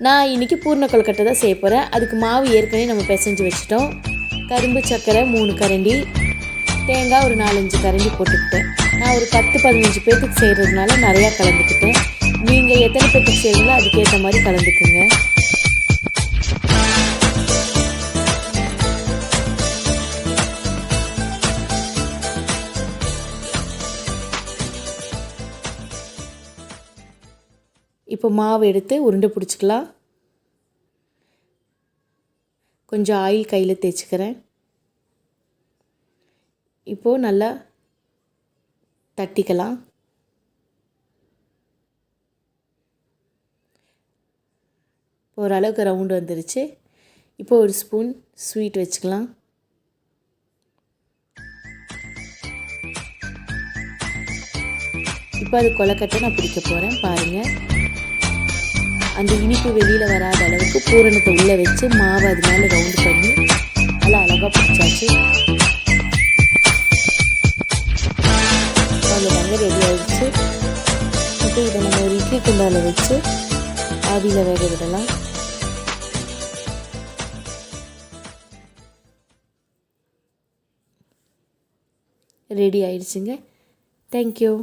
நான் இன்றைக்கி பூர்ண கொழுக்கட்டை தான் செய்ய போகிறேன். அதுக்கு மாவு ஏற்கனவே நம்ம பிசைஞ்சு வச்சுட்டோம். கரும்பு சர்க்கரை 3 கரண்டி, தேங்காய் ஒரு 4-5 கரண்டி போட்டுக்கிட்டேன். நான் ஒரு 10-15 பேத்துக்கு செய்கிறதுனால நிறையா கலந்துக்கிட்டேன். நீங்கள் எத்தனை பேத்துக்கு செய்கிறீங்களோ அதுக்கேற்ற மாதிரி கலந்துக்குங்க. இப்போ மாவு எடுத்து உருண்டை பிடிச்சிக்கலாம். கொஞ்சம் ஆயில் கையில் தேய்ச்சிக்கிறேன். இப்போது நல்லா தட்டிக்கலாம். ஓரளவுக்கு ரவுண்டு வந்துருச்சு. இப்போது ஒரு ஸ்பூன் ஸ்வீட் வச்சுக்கலாம். இப்போ அது கொழுக்கட்டை நான் பிடிக்க போகிறேன். பாருங்கள், அந்த இனிப்பு வெளியில் வராத அளவுக்கு பூரணத்தை உள்ளே வச்சு மாவை அது மேலே ரவுண்டு பண்ணி நல்லா அழகாக பிடிச்சாச்சு. அவ்வளோதாங்க, ரெடி ஆகிடுச்சு. இப்போ இதை நம்ம ஒரு இட்லி குண்டாவில் வச்சு ஆவியில் வேக விடலாம். ரெடி ஆயிடுச்சுங்க. தேங்க்யூ.